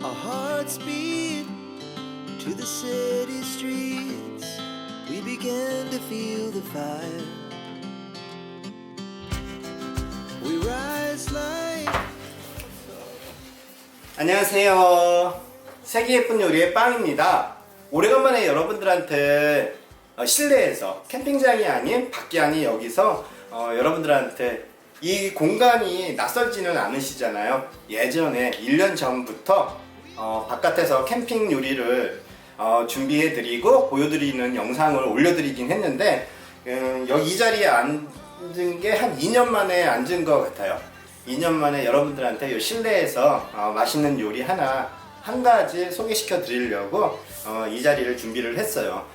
Our hearts beat to the city streets. We began to feel the fire. We rise like. 안녕하세요. 세계 예쁜 요리의 빵입니다. 오래간만에 여러분들한테 실내에서 캠핑장이 아닌 밖이 아닌 여기서 여러분들한테 이 공간이 낯설지는 않으시잖아요. 예전에 1년 전부터 바깥에서 캠핑 요리를 준비해 드리고 보여드리는 영상을 올려드리긴 했는데 여기 이 자리에 앉은 게 한 2년 만에 앉은 것 같아요. 2년 만에 여러분들한테 이 실내에서 맛있는 요리 한 가지 소개시켜 드리려고 이 자리를 준비를 했어요.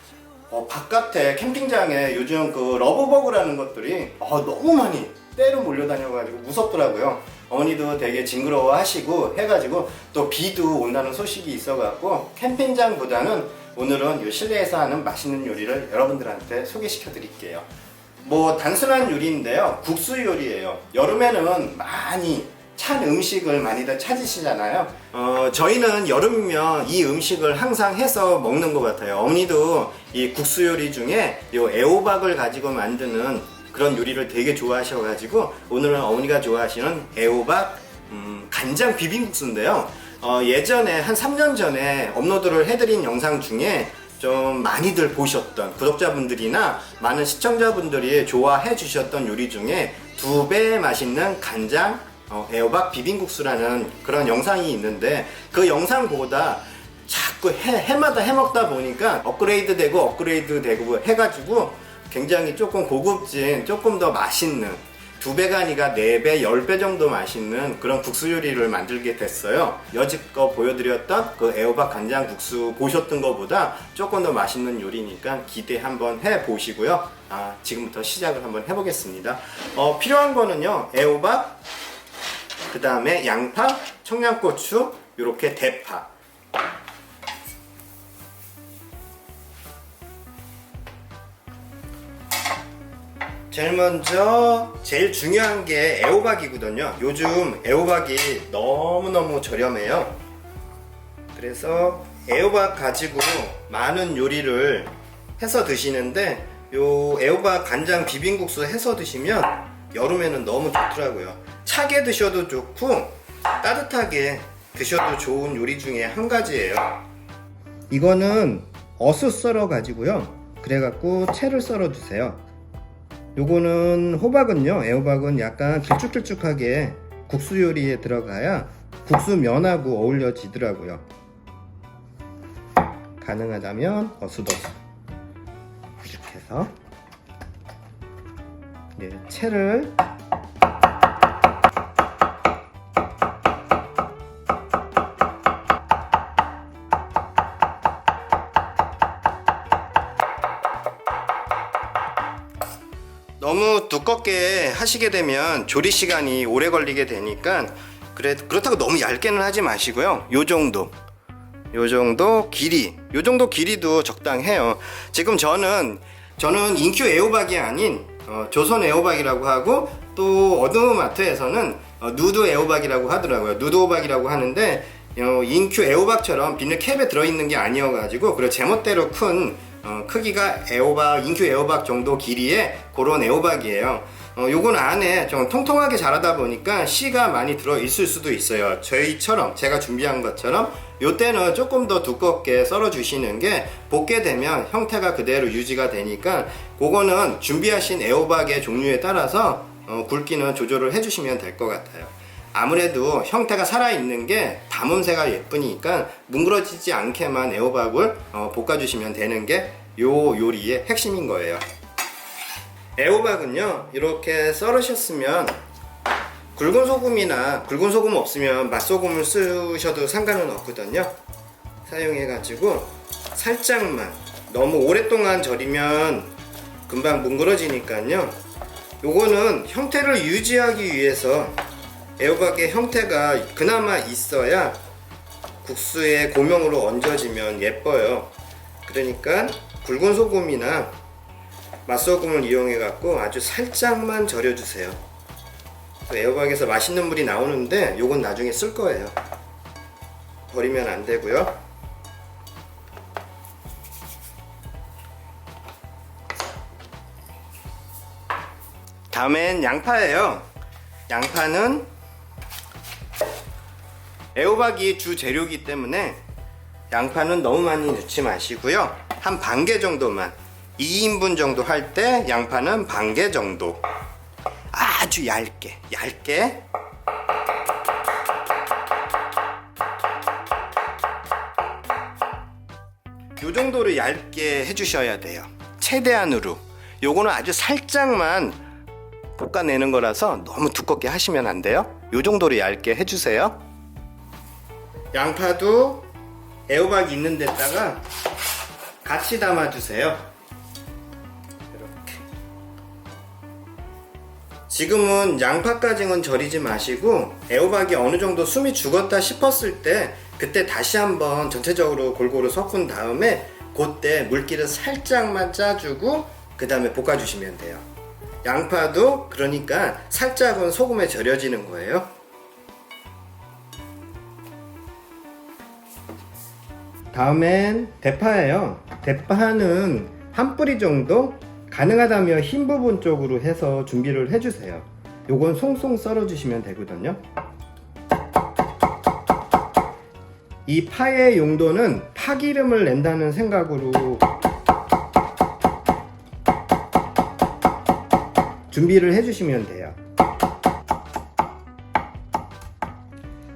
바깥에 캠핑장에 요즘 그 러브버그라는 것들이 너무 많이 때로 몰려다녀가지고 무섭더라고요. 어머니도 되게 징그러워 하시고 해가지고 또 비도 온다는 소식이 있어갖고 캠핑장보다는 오늘은 이 실내에서 하는 맛있는 요리를 여러분들한테 소개시켜 드릴게요. 뭐 단순한 요리인데요, 국수 요리예요. 여름에는 많이 찬 음식을 많이들 찾으시잖아요. 저희는 여름이면 이 음식을 항상 해서 먹는 것 같아요. 어머니도 이 국수 요리 중에 이 애호박을 가지고 만드는 그런 요리를 되게 좋아하셔가지고 오늘은 어머니가 좋아하시는 애호박 간장 비빔국수인데요. 예전에 한 3년 전에 업로드를 해드린 영상 중에 좀 많이들 보셨던 구독자분들이나 많은 시청자분들이 좋아해 주셨던 요리 중에 2배 맛있는 간장 애호박 비빔국수라는 그런 영상이 있는데, 그 영상보다 자꾸 해마다 해먹다 보니까 업그레이드 되고 해가지고 굉장히 조금 고급진, 조금 더 맛있는 2배가 아니라 4배, 10배 정도 맛있는 그런 국수 요리를 만들게 됐어요. 여지껏 보여드렸던 그 애호박 간장 국수 보셨던 것보다 조금 더 맛있는 요리니까 기대 한번 해보시고요. 지금부터 시작을 한번 해보겠습니다. 필요한 거는요, 애호박, 그 다음에 양파, 청양고추, 요렇게 대파. 제일 중요한 게 애호박이거든요. 요즘 애호박이 너무너무 저렴해요. 그래서 애호박 가지고 많은 요리를 해서 드시는데, 요 애호박 간장 비빔국수 해서 드시면 여름에는 너무 좋더라고요. 차게 드셔도 좋고 따뜻하게 드셔도 좋은 요리 중에 한 가지예요. 이거는 어슷 썰어 가지고요, 그래갖고 채를 썰어 주세요. 요거는 호박은요, 애호박은 약간 길쭉길쭉하게 국수 요리에 들어가야 국수 면하고 어울려지더라고요. 가능하다면 어슷어슷 이렇게 해서 채를 너무 두껍게 하시게 되면 조리 시간이 오래 걸리게 되니까 그렇다고 너무 얇게는 하지 마시고요. 요 정도 길이도 적당해요. 지금 저는 인큐 애호박이 아닌 조선 애호박이라고 하고, 또 어느 마트에서는 누드 애호박이라고 하더라고요. 누드 호박이라고 하는데 인큐 애호박처럼 비닐 캡에 들어있는 게 아니어가지고, 그리고 제멋대로 큰 크기가 인큐 애호박 정도 길이의 그런 애호박이에요. 요건 안에 좀 통통하게 자라다 보니까 씨가 많이 들어있을 수도 있어요. 저희처럼, 제가 준비한 것처럼 요때는 조금 더 두껍게 썰어 주시는 게 볶게 되면 형태가 그대로 유지가 되니까, 그거는 준비하신 애호박의 종류에 따라서 굵기는 조절을 해주시면 될 것 같아요. 아무래도 형태가 살아있는 게 담음새가 예쁘니까 뭉그러지지 않게만 애호박을 볶아주시면 되는 게 요 요리의 핵심인 거예요. 애호박은요, 이렇게 썰으셨으면 굵은 소금 없으면 맛소금을 쓰셔도 상관은 없거든요. 사용해가지고 살짝만, 너무 오랫동안 절이면 금방 뭉그러지니까요. 요거는 형태를 유지하기 위해서 애호박의 형태가 그나마 있어야 국수에 고명으로 얹어지면 예뻐요. 그러니까 굵은 소금이나 맛소금을 이용해 갖고 아주 살짝만 절여주세요. 애호박에서 맛있는 물이 나오는데 요건 나중에 쓸 거예요. 버리면 안 되고요. 다음엔 양파예요. 양파는 애호박이 주 재료이기 때문에 양파는 너무 많이 넣지 마시고요. 한 반 개 정도만, 2인분 정도 할 때 양파는 반 개 정도, 아주 얇게 요 정도로 얇게 해주셔야 돼요. 최대한으로. 요거는 아주 살짝만 볶아내는 거라서 너무 두껍게 하시면 안 돼요. 요 정도로 얇게 해주세요. 양파도 애호박 있는 데다가 같이 담아주세요. 이렇게. 지금은 양파까지는 절이지 마시고 애호박이 어느 정도 숨이 죽었다 싶었을 때 그때 다시 한번 전체적으로 골고루 섞은 다음에 그때 물기를 살짝만 짜주고 그 다음에 볶아주시면 돼요. 양파도 그러니까 살짝은 소금에 절여지는 거예요. 다음엔 대파예요. 대파는 한 뿌리 정도, 가능하다면 흰 부분 쪽으로 해서 준비를 해주세요. 요건 송송 썰어 주시면 되거든요. 이 파의 용도는 파기름을 낸다는 생각으로 준비를 해주시면 돼요.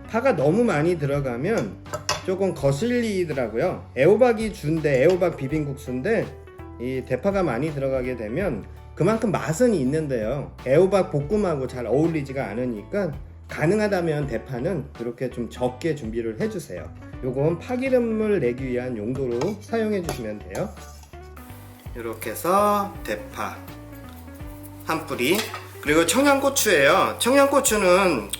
파가 너무 많이 들어가면 조금 거슬리더라고요. 애호박이 준데 애호박 비빔국수인데 이 대파가 많이 들어가게 되면 그만큼 맛은 있는데요, 애호박 볶음하고 잘 어울리지가 않으니까 가능하다면 대파는 이렇게 좀 적게 준비를 해주세요. 요건 파기름을 내기 위한 용도로 사용해 주시면 돼요. 이렇게 해서 대파 한 뿌리, 그리고 청양고추예요. 청양고추는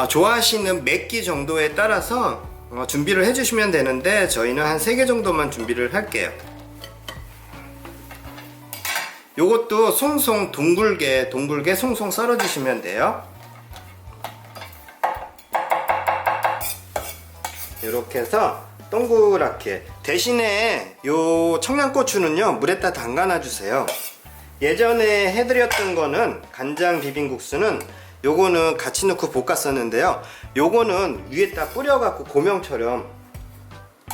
좋아하시는 맵기 정도에 따라서 준비를 해주시면 되는데 저희는 한 3개 정도만 준비를 할게요. 요것도 송송 둥글게 송송 썰어 주시면 돼요. 이렇게 해서 동그랗게. 대신에 요 청양고추는요 물에다 담가놔 주세요. 예전에 해드렸던 거는 간장 비빔국수는 요거는 같이 넣고 볶았었는데요, 요거는 위에다 뿌려갖고 고명처럼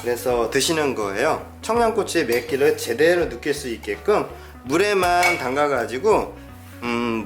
그래서 드시는 거예요. 청양고추의 맵기를 제대로 느낄 수 있게끔 물에만 담가가지고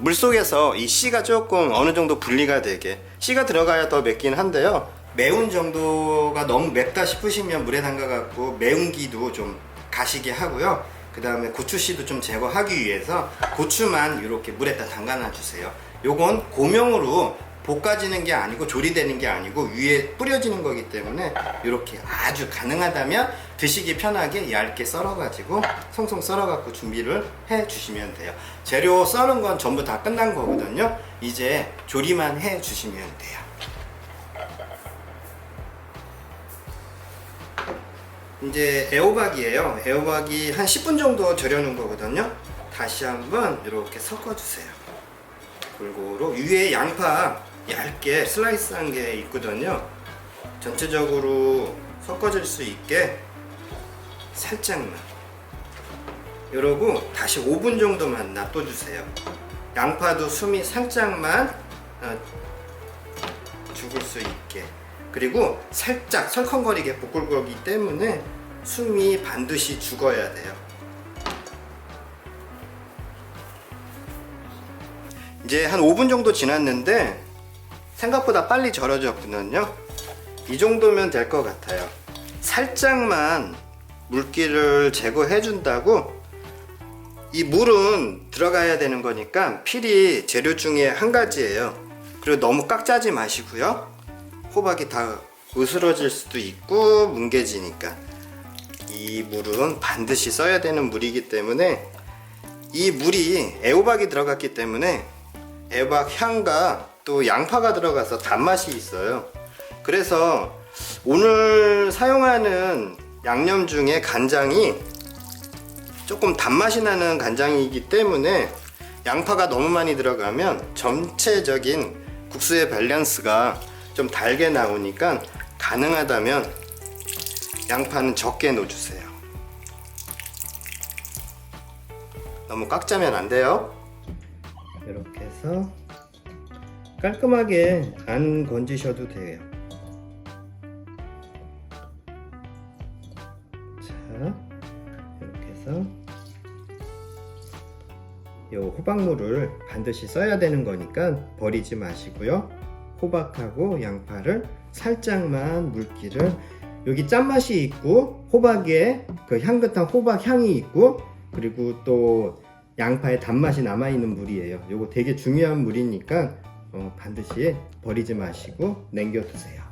물속에서 이 씨가 조금 어느 정도 분리가 되게, 씨가 들어가야 더 맵긴 한데요, 매운 정도가 너무 맵다 싶으시면 물에 담가갖고 매운기도 좀 가시게 하고요. 그 다음에 고추씨도 좀 제거하기 위해서 고추만 이렇게 물에다 담가놔 주세요. 요건 고명으로 볶아지는 게 아니고 조리되는 게 아니고 위에 뿌려지는 거기 때문에 이렇게 아주 가능하다면 드시기 편하게 얇게 썰어가지고 송송 썰어갖고 준비를 해 주시면 돼요. 재료 썰은 건 전부 다 끝난 거거든요. 이제 조리만 해 주시면 돼요. 이제 애호박이에요. 애호박이 한 10분 정도 절여 놓은 거거든요. 다시 한번 이렇게 섞어 주세요. 골고루. 위에 양파 얇게 슬라이스한 게 있거든요. 전체적으로 섞어질 수 있게 살짝만, 이러고 다시 5분 정도만 놔둬주세요. 양파도 숨이 살짝만 죽을 수 있게. 그리고 살짝 설컹거리게 볶을 거기 때문에 숨이 반드시 죽어야 돼요. 이제 한 5분 정도 지났는데 생각보다 빨리 절여졌거든요. 이 정도면 될 것 같아요. 살짝만 물기를 제거해 준다고. 이 물은 들어가야 되는 거니까 필히 재료 중에 한 가지예요. 그리고 너무 꽉 짜지 마시고요. 호박이 다 으스러질 수도 있고 뭉개지니까 이 물은 반드시 써야 되는 물이기 때문에, 이 물이 애호박이 들어갔기 때문에 애호박 향과 또 양파가 들어가서 단맛이 있어요. 그래서 오늘 사용하는 양념 중에 간장이 조금 단맛이 나는 간장이기 때문에 양파가 너무 많이 들어가면 전체적인 국수의 밸런스가 좀 달게 나오니까 가능하다면 양파는 적게 넣어주세요. 너무 꽉 짜면 안 돼요. 이렇게 해서 깔끔하게 안 건지셔도 돼요. 자, 이렇게 해서 이 호박물을 반드시 써야 되는 거니까 버리지 마시고요. 호박하고 양파를 살짝만 물기를, 여기 짠맛이 있고 호박에 그 향긋한 호박 향이 있고, 그리고 또 양파의 단맛이 남아있는 물이에요. 요거 되게 중요한 물이니까 반드시 버리지 마시고 남겨두세요.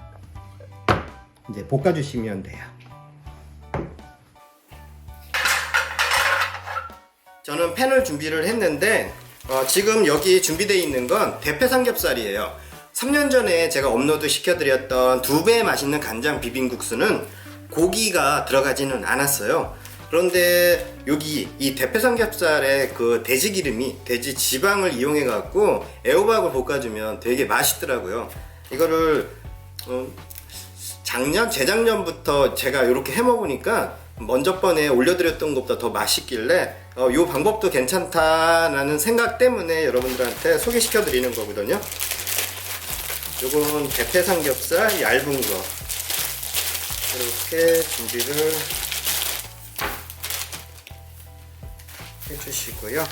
이제 볶아주시면 돼요. 저는 팬을 준비를 했는데 지금 여기 준비되어 있는 건 대패 삼겹살이에요. 3년 전에 제가 업로드 시켜드렸던 2배 맛있는 간장 비빔국수는 고기가 들어가지는 않았어요. 그런데 여기 이 대패 삼겹살에 그 돼지 기름이, 돼지 지방을 이용해 갖고 애호박을 볶아주면 되게 맛있더라고요. 이거를 재작년부터 제가 이렇게 해 먹으니까 먼저 번에 올려드렸던 것보다 더 맛있길래 이 방법도 괜찮다라는 생각 때문에 여러분들한테 소개시켜 드리는 거거든요. 요건 대패 삼겹살 얇은 거 이렇게 준비를 해주시고요.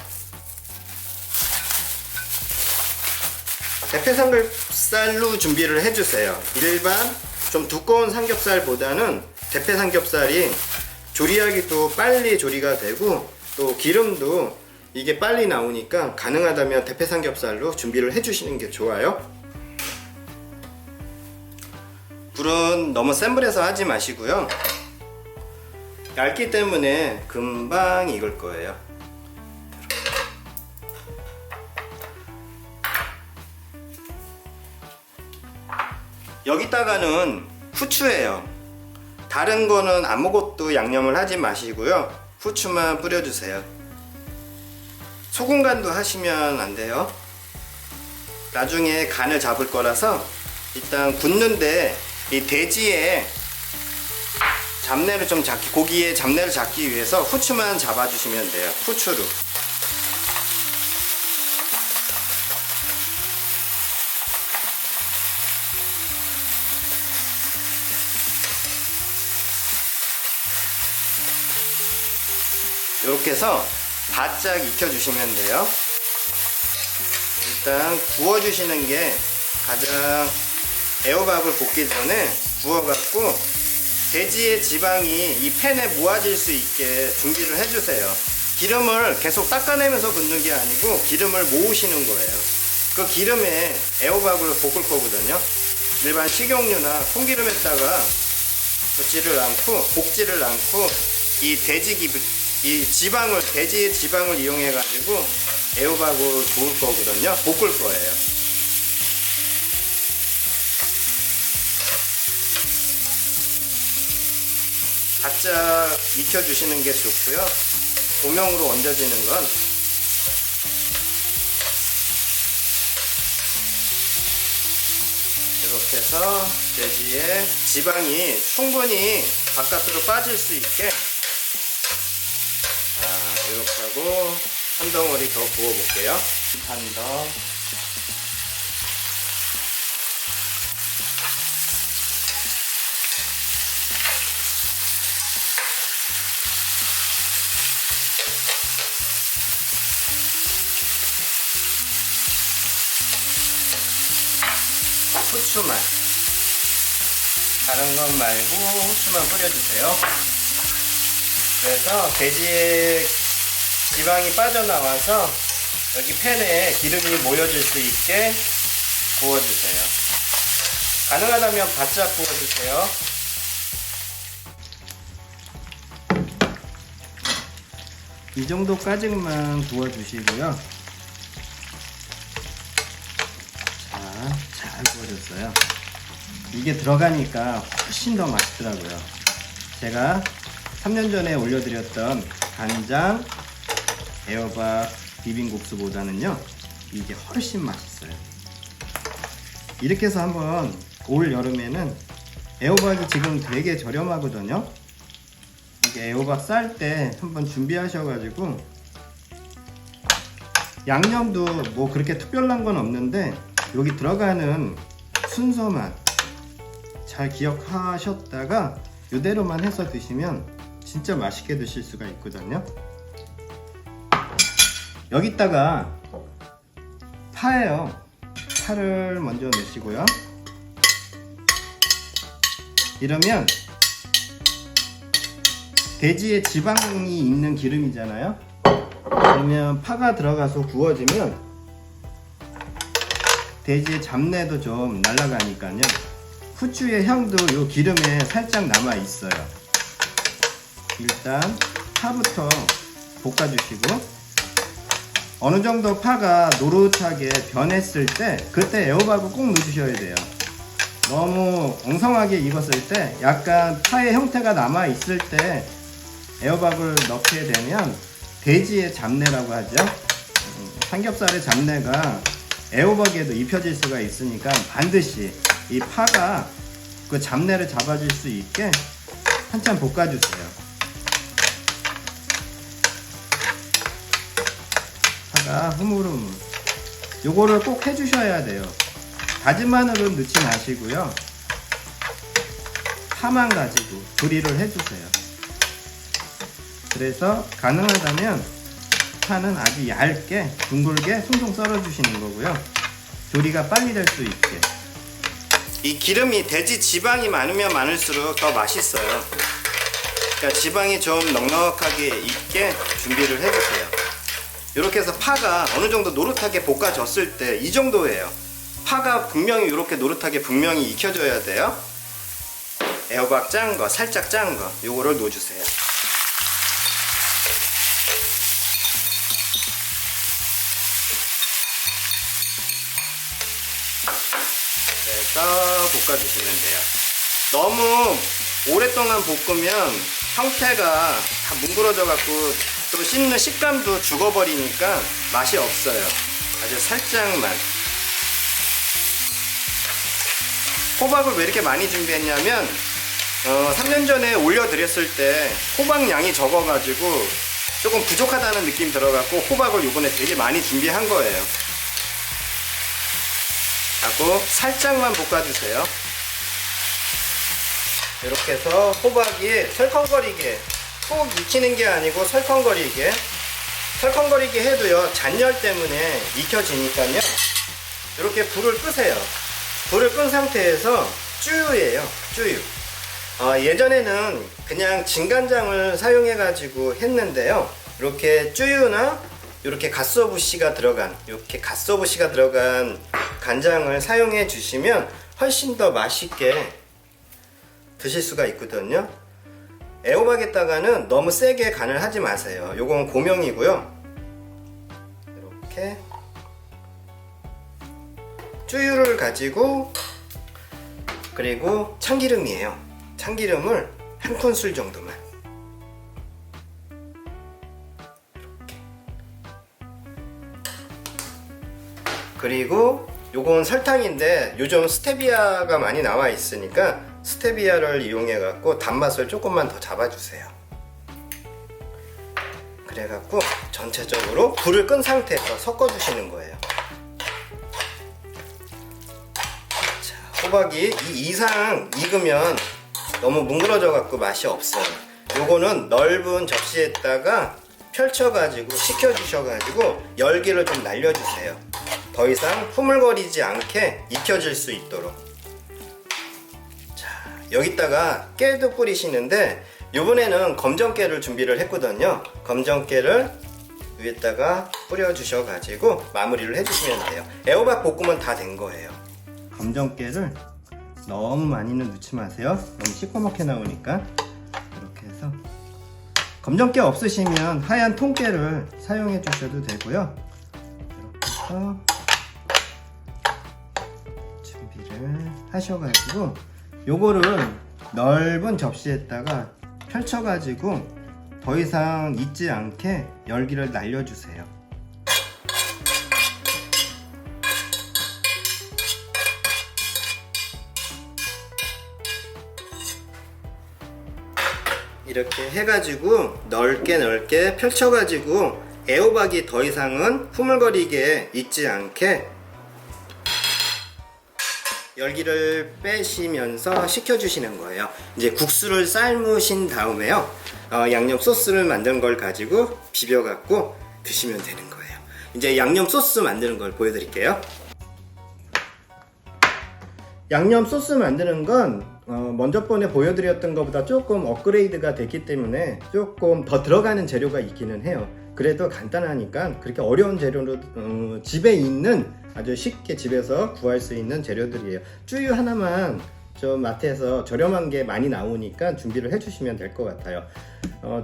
대패 삼겹살로 준비를 해주세요. 일반 좀 두꺼운 삼겹살보다는 대패 삼겹살이 조리하기도 빨리 조리가 되고 또 기름도 이게 빨리 나오니까 가능하다면 대패 삼겹살로 준비를 해주시는 게 좋아요. 불은 너무 센 불에서 하지 마시고요. 얇기 때문에 금방 익을 거예요. 여기다가는 후추예요. 다른 거는 아무것도 양념을 하지 마시고요. 후추만 뿌려주세요. 소금 간도 하시면 안 돼요. 나중에 간을 잡을 거라서 일단 굽는데 이 돼지의 잡내를 좀 고기의 잡내를 잡기 위해서 후추만 잡아주시면 돼요. 후추로. 이렇게 해서 바짝 익혀주시면 돼요. 일단 구워주시는 게 가장, 애호박을 볶기 전에 구워갖고 돼지의 지방이 이 팬에 모아질 수 있게 준비를 해주세요. 기름을 계속 닦아내면서 굽는 게 아니고 기름을 모으시는 거예요. 그 기름에 애호박을 볶을 거거든요. 일반 식용유나 콩기름에다가 볶지를 않고 이 돼지의 지방을 이용해 가지고 애호박을 구울 거거든요. 볶을 거예요. 바짝 익혀주시는 게 좋고요. 고명으로 얹어지는 건 이렇게 해서 돼지의 지방이 충분히 바깥으로 빠질 수 있게, 이렇게 하고 한 덩어리 더 구워 볼게요. 한 더. 후추만, 다른 건 말고 후추만 뿌려주세요. 그래서 돼지의 지방이 빠져나와서 여기 팬에 기름이 모여질 수 있게 구워주세요. 가능하다면 바짝 구워주세요. 이 정도까지만 구워주시고요. 자, 잘 구워졌어요. 이게 들어가니까 훨씬 더 맛있더라고요. 제가 3년 전에 올려드렸던 간장 애호박 비빔국수보다는요, 이게 훨씬 맛있어요. 이렇게 해서 한번 올 여름에는 애호박이 지금 되게 저렴하거든요. 이게 애호박 쌀 때 한번 준비하셔가지고, 양념도 뭐 그렇게 특별한 건 없는데 여기 들어가는 순서만 잘 기억하셨다가 이대로만 해서 드시면 진짜 맛있게 드실 수가 있거든요. 여기다가 파예요. 파를 먼저 넣으시고요. 이러면 돼지의 지방이 있는 기름이잖아요. 그러면 파가 들어가서 구워지면 돼지의 잡내도 좀 날아가니까요. 후추의 향도 이 기름에 살짝 남아 있어요. 일단 파부터 볶아주시고, 어느 정도 파가 노릇하게 변했을 때 그때 애호박을 꼭 넣어주셔야 돼요. 너무 엉성하게 익었을 때, 약간 파의 형태가 남아 있을 때 애호박을 넣게 되면 돼지의 잡내라고 하죠. 삼겹살의 잡내가 애호박에도 입혀질 수가 있으니까 반드시 이 파가 그 잡내를 잡아줄 수 있게 한참 볶아주세요. 파가 흐물흐물. 요거를 꼭 해주셔야 돼요. 다진 마늘은 넣지 마시고요. 파만 가지고 조리를 해주세요. 그래서 가능하다면 파는 아주 얇게 둥글게 숭숭 썰어 주시는 거고요. 조리가 빨리 될 수 있게. 이 기름이 돼지 지방이 많으면 많을수록 더 맛있어요. 그러니까 지방이 좀 넉넉하게 있게 준비를 해주세요. 이렇게 해서 파가 어느 정도 노릇하게 볶아졌을 때 이 정도예요. 파가 분명히 이렇게 노릇하게 분명히 익혀져야 돼요. 애호박 짠 거, 살짝 짠 거, 요거를 넣어주세요. 그래서 볶아주시면 돼요. 너무 오랫동안 볶으면 형태가 다 뭉그러져 갖고 또 씹는 식감도 죽어버리니까 맛이 없어요. 아주 살짝만. 호박을 왜 이렇게 많이 준비했냐면 3년 전에 올려드렸을 때 호박 양이 적어가지고 조금 부족하다는 느낌 들어갖고 호박을 요번에 되게 많이 준비한 거예요. 하고 살짝만 볶아주세요. 이렇게 해서 호박이 설컹거리게 푹 익히는 게 아니고 설컹거리게 해도요 잔열 때문에 익혀지니까요. 이렇게 불을 끄세요. 불을 끈 상태에서 쭈유예요. 쭈유. 예전에는 그냥 진간장을 사용해 가지고 했는데요. 이렇게 쭈유나 이렇게 갓소부시가 들어간 간장을 사용해 주시면 훨씬 더 맛있게 드실 수가 있거든요. 애호박에다가는 너무 세게 간을 하지 마세요. 요건 고명이고요. 이렇게 쭈유를 가지고, 그리고 참기름이에요. 참기름을 한 큰술 정도만. 이렇게. 그리고 요건 설탕인데 요즘 스테비아가 많이 나와 있으니까 스테비아를 이용해 갖고 단맛을 조금만 더 잡아주세요. 그래 갖고 전체적으로 불을 끈 상태에서 섞어 주시는 거예요. 자, 호박이 이 이상 익으면 너무 뭉그러져 갖고 맛이 없어요. 요거는 넓은 접시에다가 펼쳐 가지고 식혀 주셔 가지고 열기를 좀 날려 주세요. 더 이상 흐물거리지 않게 익혀질 수 있도록. 자, 여기다가 깨도 뿌리시는데 이번에는 검정깨를 준비를 했거든요. 검정깨를 위에다가 뿌려 주셔 가지고 마무리를 해주시면 돼요. 애호박 볶음은 다 된 거예요. 검정깨를 너무 많이는 넣지 마세요. 너무 시꺼멓게 나오니까. 이렇게 해서 검정깨 없으시면 하얀 통깨를 사용해 주셔도 되고요. 이렇게 해서 준비를 하셔가지고 요거를 넓은 접시에다가 펼쳐가지고 더 이상 익지 않게 열기를 날려주세요. 이렇게 해가지고 넓게 펼쳐가지고 애호박이 더 이상은 흐물거리게 익지 않게 열기를 빼시면서 식혀주시는 거예요. 이제 국수를 삶으신 다음에요, 양념 소스를 만든 걸 가지고 비벼갖고 드시면 되는 거예요. 이제 양념 소스 만드는 걸 보여드릴게요. 양념 소스 만드는 건 먼저 번에 보여드렸던 것보다 조금 업그레이드가 됐기 때문에 조금 더 들어가는 재료가 있기는 해요. 그래도 간단하니까 그렇게 어려운 재료로 집에 있는 아주 쉽게 집에서 구할 수 있는 재료들이에요. 쭈유 하나만 저 마트에서 저렴한 게 많이 나오니까 준비를 해주시면 될 것 같아요.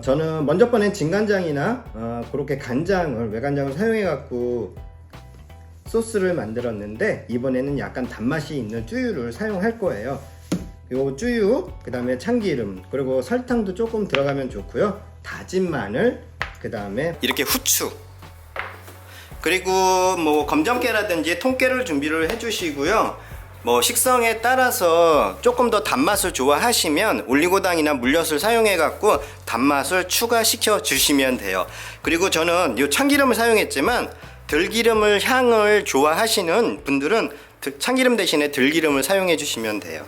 저는 먼저 번엔 진간장이나 그렇게 간장을, 외간장을 사용해 갖고 소스를 만들었는데 이번에는 약간 단맛이 있는 쭈유를 사용할 거예요. 요 쭈유, 그 다음에 참기름, 그리고 설탕도 조금 들어가면 좋고요. 다진 마늘, 그 다음에 이렇게 후추, 그리고 뭐 검정깨라든지 통깨를 준비를 해주시고요. 뭐 식성에 따라서 조금 더 단맛을 좋아하시면 올리고당이나 물엿을 사용해 갖고 단맛을 추가시켜 주시면 돼요. 그리고 저는 이 참기름을 사용했지만 들기름을 향을 좋아하시는 분들은 참기름 대신에 들기름을 사용해 주시면 돼요.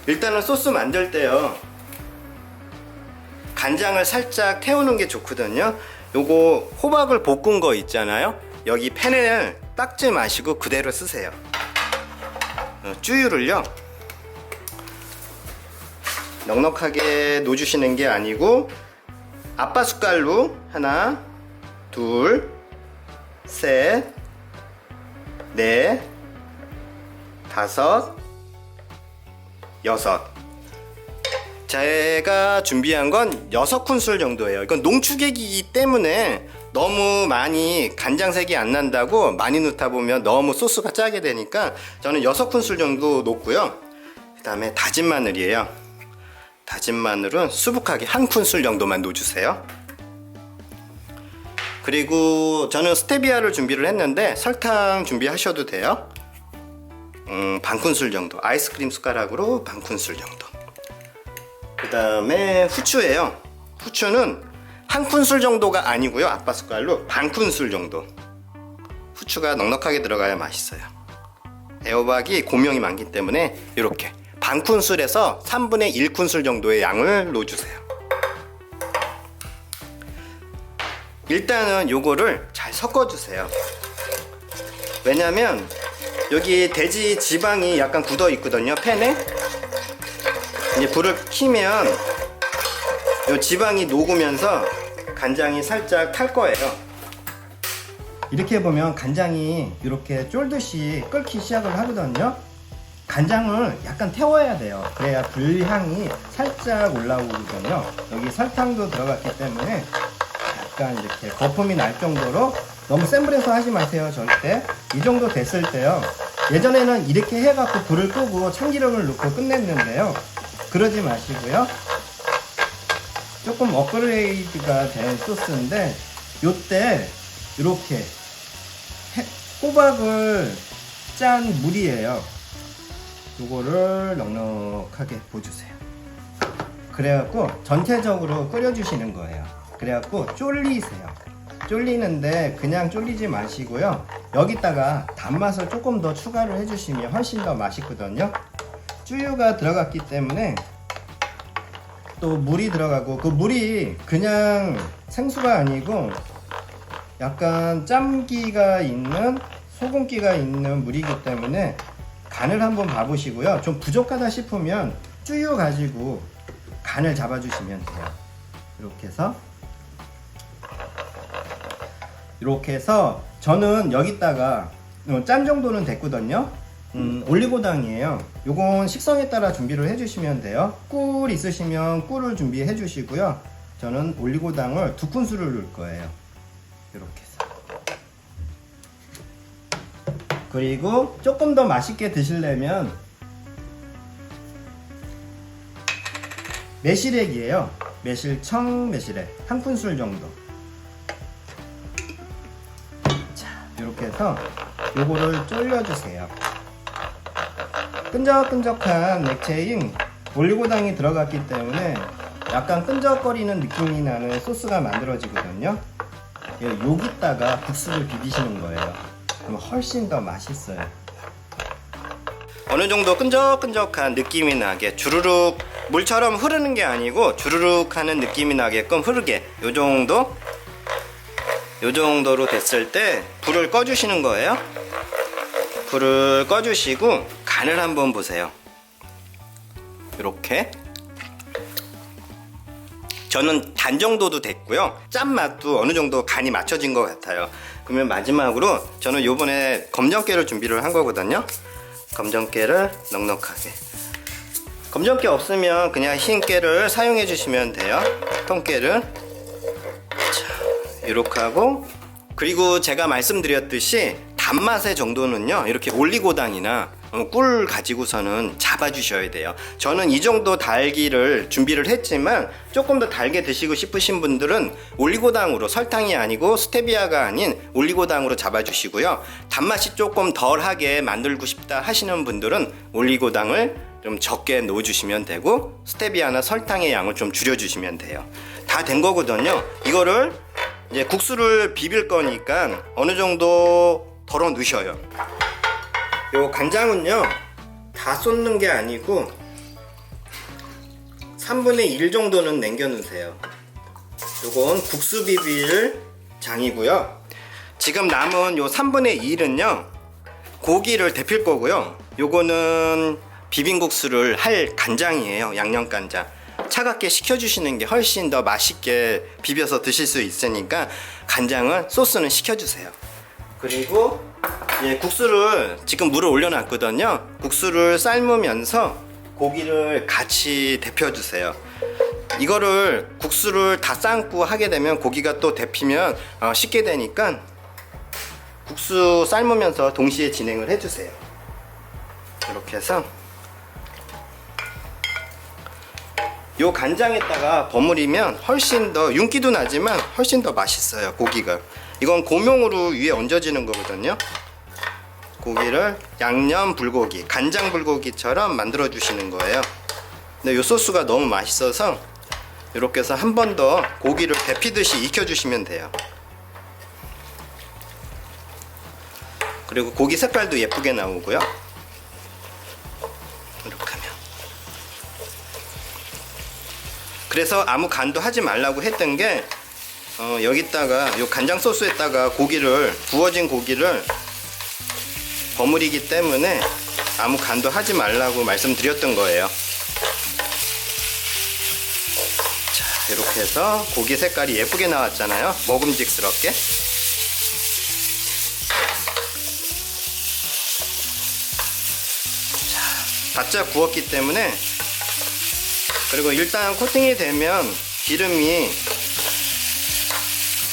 일단은 소스 만들 때요, 간장을 살짝 태우는 게 좋거든요. 요거 호박을 볶은 거 있잖아요, 여기 팬을 닦지 마시고 그대로 쓰세요. 쭈유를요 넉넉하게 놓아주시는 게 아니고 아빠 숟갈로 하나, 둘, 셋, 넷, 다섯, 여섯. 제가 준비한 건 6큰술 정도예요. 이건 농축액이기 때문에 너무 많이 간장색이 안 난다고 많이 넣다 보면 너무 소스가 짜게 되니까 저는 6큰술 정도 넣고요. 그 다음에 다진 마늘이에요. 다진 마늘은 수북하게 1큰술 정도만 넣어주세요. 그리고 저는 스테비아를 준비를 했는데 설탕 준비하셔도 돼요. 반큰술 정도, 아이스크림 숟가락으로 반큰술 정도. 그 다음에 후추예요. 후추는 1큰술 정도가 아니고요, 아빠 숟갈로 반큰술 정도. 후추가 넉넉하게 들어가야 맛있어요. 애호박이 고명이 많기 때문에 이렇게 반큰술에서 3분의 1큰술 정도의 양을 넣어주세요. 일단은 요거를 잘 섞어주세요. 왜냐면 여기 돼지 지방이 약간 굳어 있거든요, 팬에. 이제 불을 켜면 요 지방이 녹으면서 간장이 살짝 탈 거예요. 이렇게 보면 간장이 이렇게 쫄듯이 끓기 시작을 하거든요. 간장을 약간 태워야 돼요. 그래야 불향이 살짝 올라오거든요. 여기 설탕도 들어갔기 때문에 약간 이렇게 거품이 날 정도로, 너무 센 불에서 하지 마세요, 절대. 이 정도 됐을 때요, 예전에는 이렇게 해갖고 불을 끄고 참기름을 넣고 끝냈는데요, 그러지 마시고요. 조금 업그레이드가 된 소스인데 요때 이렇게 호박을 짠 물이에요. 요거를 넉넉하게 부어주세요. 그래갖고 전체적으로 끓여주시는 거예요. 그래갖고 쫄리세요. 쫄리는데 그냥 쫄리지 마시고요, 여기다가 단맛을 조금 더 추가를 해주시면 훨씬 더 맛있거든요. 쭈유가 들어갔기 때문에 또 물이 들어가고, 그 물이 그냥 생수가 아니고 약간 짬기가 있는, 소금기가 있는 물이기 때문에 간을 한번 봐보시고요. 좀 부족하다 싶으면 쭈유 가지고 간을 잡아주시면 돼요. 이렇게 해서 저는 여기다가 짠 정도는 됐거든요. 올리고당이에요. 요건 식성에 따라 준비를 해주시면 돼요. 꿀 있으시면 꿀을 준비해 주시고요. 저는 올리고당을 2큰술을 넣을 거예요. 이렇게 해서. 그리고 조금 더 맛있게 드시려면 매실액이에요. 매실청, 매실액 1큰술 정도. 자, 이렇게 해서 요거를 쫄려주세요. 끈적끈적한 액체인 올리고당이 들어갔기 때문에 약간 끈적거리는 느낌이 나는 소스가 만들어지거든요. 여기다가 국수를 비비시는 거예요. 그럼 훨씬 더 맛있어요. 어느 정도 끈적끈적한 느낌이 나게 주르륵, 물처럼 흐르는 게 아니고 주르륵 하는 느낌이 나게끔 흐르게, 요 정도로 됐을 때 불을 꺼주시는 거예요. 불을 꺼주시고 간을 한번 보세요. 이렇게 저는 단 정도도 됐고요. 짠맛도 어느 정도 간이 맞춰진 것 같아요. 그러면 마지막으로 저는 요번에 검정깨를 준비를 한 거거든요. 검정깨를 넉넉하게. 검정깨 없으면 그냥 흰 깨를 사용해 주시면 돼요. 통깨를. 자, 이렇게 하고, 그리고 제가 말씀드렸듯이 단맛의 정도는요, 이렇게 올리고당이나 꿀 가지고서는 잡아주셔야 돼요. 저는 이 정도 달기를 준비를 했지만 조금 더 달게 드시고 싶으신 분들은 올리고당으로, 설탕이 아니고 스테비아가 아닌 올리고당으로 잡아주시고요. 단맛이 조금 덜하게 만들고 싶다 하시는 분들은 올리고당을 좀 적게 넣어주시면 되고 스테비아나 설탕의 양을 좀 줄여주시면 돼요. 다 된 거거든요. 이거를 이제 국수를 비빌 거니까 어느 정도 덜어 넣으셔요. 요 간장은요, 다 쏟는 게 아니고 3분의 1 정도는 남겨 놓으세요. 요건 국수 비빌 장이고요. 지금 남은 요 3분의 1은요 고기를 데필 거고요. 요거는 비빔국수를 할 간장이에요. 양념 간장. 차갑게 식혀주시는 게 훨씬 더 맛있게 비벼서 드실 수 있으니까 간장은, 소스는 식혀주세요. 그리고 국수를 지금 물을 올려놨거든요. 국수를 삶으면서 고기를 같이 데펴주세요. 이거를 국수를 다 삶고 하게 되면 고기가 또 데피면 식게 되니까 국수 삶으면서 동시에 진행을 해주세요. 이렇게 해서 요 간장에다가 버무리면 훨씬 더, 윤기도 나지만 훨씬 더 맛있어요. 고기가. 이건 고명으로 위에 얹어지는 거거든요. 고기를 양념 불고기, 간장 불고기처럼 만들어 주시는 거예요. 근데 이 소스가 너무 맛있어서 이렇게 해서 한 번 더 고기를 데피듯이 익혀 주시면 돼요. 그리고 고기 색깔도 예쁘게 나오고요. 이렇게 하면. 그래서 아무 간도 하지 말라고 했던 게 여기다가 요 간장 소스에다가 고기를, 구워진 고기를 버무리기 때문에 아무 간도 하지 말라고 말씀드렸던 거예요. 자, 이렇게 해서 고기 색깔이 예쁘게 나왔잖아요. 먹음직스럽게. 자, 바짝 구웠기 때문에, 그리고 일단 코팅이 되면 기름이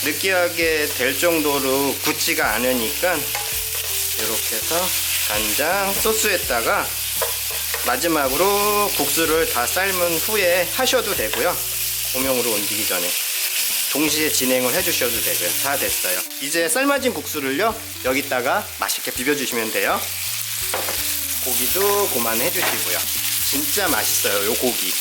느끼하게 될 정도로 굳지가 않으니까 이렇게 해서 간장 소스에다가 마지막으로 국수를 다 삶은 후에 하셔도 되고요. 고명으로 옮기기 전에 동시에 진행을 해주셔도 되고요. 다 됐어요. 이제 삶아진 국수를요, 여기다가 맛있게 비벼주시면 돼요. 고기도 그만해 주시고요. 진짜 맛있어요, 요 고기.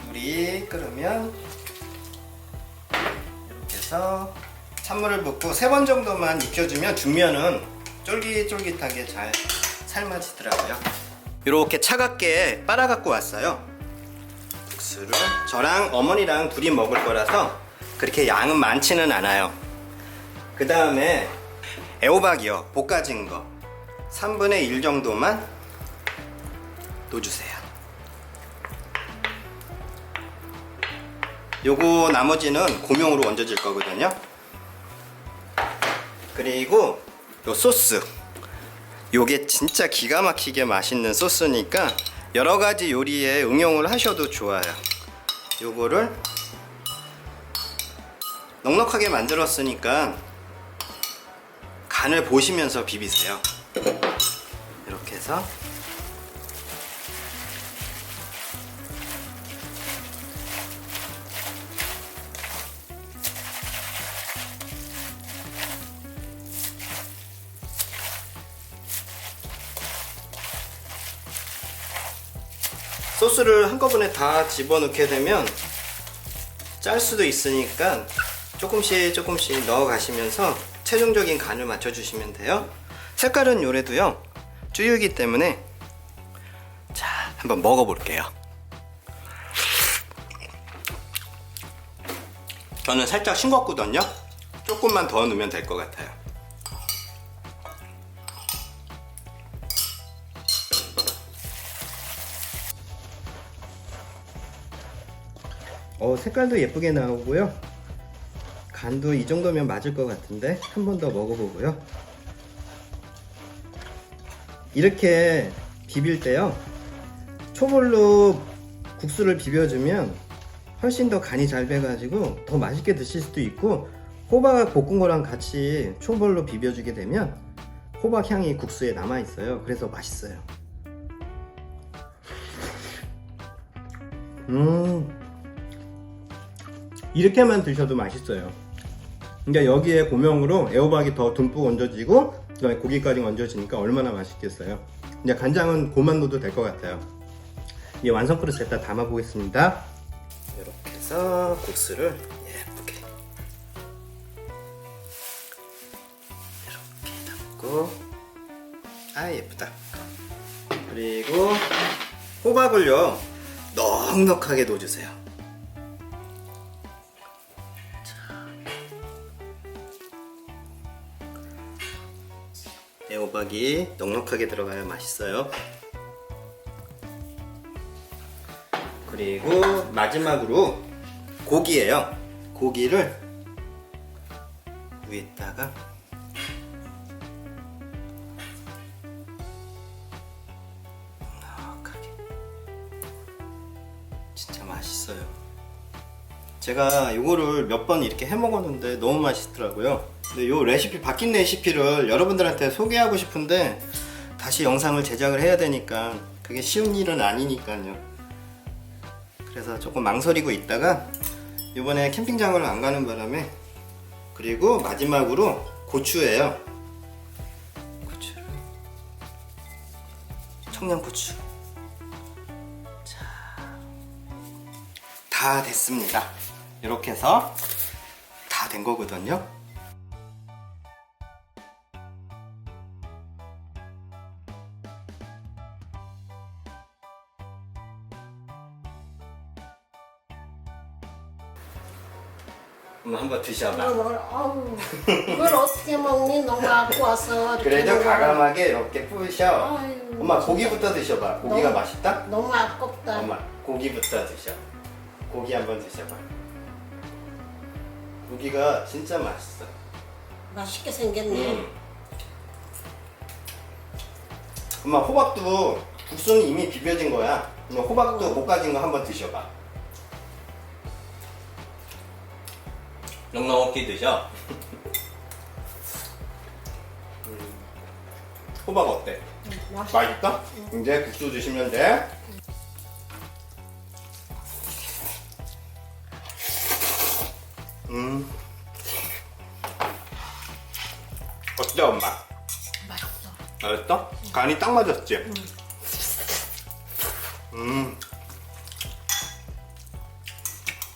물이 끓으면 이렇게 해서 찬물을 붓고 3번 정도만 익혀주면 뒷면은 쫄깃쫄깃하게 잘 삶아지더라고요. 이렇게 차갑게 빨아갖고 왔어요. 국수를 저랑 어머니랑 둘이 먹을 거라서 그렇게 양은 많지는 않아요. 그 다음에 애호박이요, 볶아진 거 3분의 1 정도만 넣어주세요. 요거 나머지는 고명으로 얹어질 거거든요. 그리고 요 소스, 요게 진짜 기가 막히게 맛있는 소스니까 여러가지 요리에 응용을 하셔도 좋아요. 요거를 넉넉하게 만들었으니까 간을 보시면서 비비세요. 이렇게 해서 소스를 한꺼번에 다 집어넣게 되면 짤 수도 있으니까 조금씩 넣어 가시면서 최종적인 간을 맞춰 주시면 돼요. 색깔은 요래도요 쭈유기 때문에. 자, 한번 먹어 볼게요. 저는 살짝 싱겁거든요. 조금만 더 넣으면 될 것 같아요. 색깔도 예쁘게 나오고요. 간도 이 정도면 맞을 것 같은데 한 번 더 먹어보고요. 이렇게 비빌 때요 초벌로 국수를 비벼주면 훨씬 더 간이 잘 배가지고 더 맛있게 드실 수도 있고, 호박 볶은 거랑 같이 초벌로 비벼주게 되면 호박 향이 국수에 남아 있어요. 그래서 맛있어요. 이렇게만 드셔도 맛있어요. 그러니까 여기에 고명으로 애호박이 더 듬뿍 얹어지고 그다음에 고기까지 얹어지니까 얼마나 맛있겠어요. 이제 간장은 고만 넣어도 될 것 같아요. 이제 완성 그릇에다 담아 보겠습니다. 이렇게 해서 국수를 예쁘게 이렇게 담고, 아 예쁘다. 그리고 호박을요 넉넉하게 넣어주세요. 애호박이 넉넉하게 들어가야 맛있어요. 그리고 마지막으로 고기예요. 고기를 위에다가 넉넉하게. 진짜 맛있어요. 제가 이거를 몇 번 이렇게 해 먹었는데 너무 맛있더라고요. 근데 요 레시피, 바뀐 레시피를 여러분들한테 소개하고 싶은데 다시 영상을 제작을 해야 되니까 그게 쉬운 일은 아니니까요. 그래서 조금 망설이고 있다가 이번에 캠핑장을 안 가는 바람에. 그리고 마지막으로 고추예요. 고추를, 청양고추. 자, 다 됐습니다. 이렇게 해서 다 된 거거든요. 한번 드셔봐. 이걸 어떻게 먹니? 너무 아까워서. 그래도 과감하게 이렇게 부으셔. 아유, 엄마 고기부터 드셔봐. 고기가 너무- 맛있다? 너무 아깝다. 엄마 고기부터 드셔. 고기 한번 드셔봐. 고기가 진짜 맛있어. 맛있게 생겼네. 엄마 호박도 국수는 이미 비벼진 거야. 호박도 볶아진 거 한번 드셔봐. 넉넉히 드셔. 호박 어때? 맛있다? 이제 국수 드시면 돼. 어때 엄마? 맛있어. 맛있어? 간이 딱 맞았지?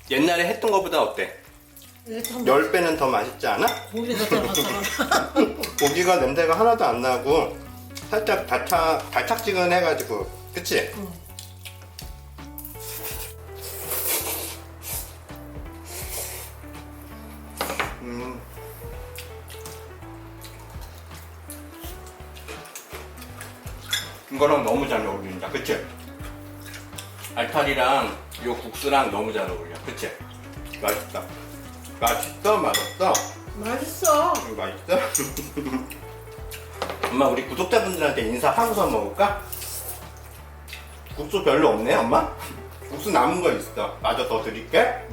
옛날에 했던 거보다 어때? 이렇게 한번 10배는 더 맛있지 않아? 고기가 들어갔잖아. 고기가 냄새가 하나도 안 나고 살짝 달짝지근해가지고, 그치? 이거랑 너무 잘 어울린다, 그치? 알타리랑 요 국수랑 너무 잘 어울려, 그치? 맛있다. 맛있어? 맛없어? 맛있어. 맛있어? 엄마, 우리 구독자분들한테 인사하고서 먹을까? 국수 별로 없네, 엄마? 국수 남은 거 있어. 마저 더 드릴게.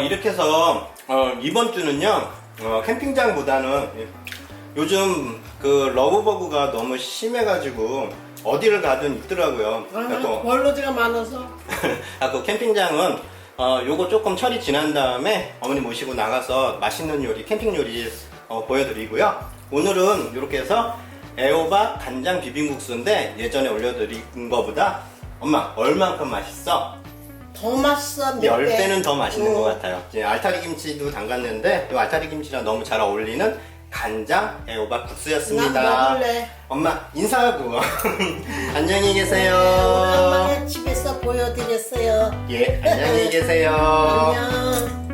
이렇게 해서 이번 주는요 캠핑장보다는 요즘 그 러브버그가 너무 심해가지고 어디를 가든 있더라고요. 그래서 벌로지가 많아서. 그 캠핑장은 요거 조금 철이 지난 다음에 어머니 모시고 나가서 맛있는 요리, 캠핑 요리 보여드리고요. 오늘은 이렇게 해서 애호박 간장 비빔국수인데 예전에 올려드린 거보다 엄마 얼만큼 맛있어? 더 맛있어. 몇 배. 10배는 더 맛있는 것 같아요. 이제 알타리 김치도 담갔는데 이 알타리 김치랑 너무 잘 어울리는 간장 애호박 국수였습니다. 난 먹을래. 엄마 인사하고 안녕히 계세요. 오랜만에 집에서 보여드렸어요. 예, 안녕히 계세요. 안녕.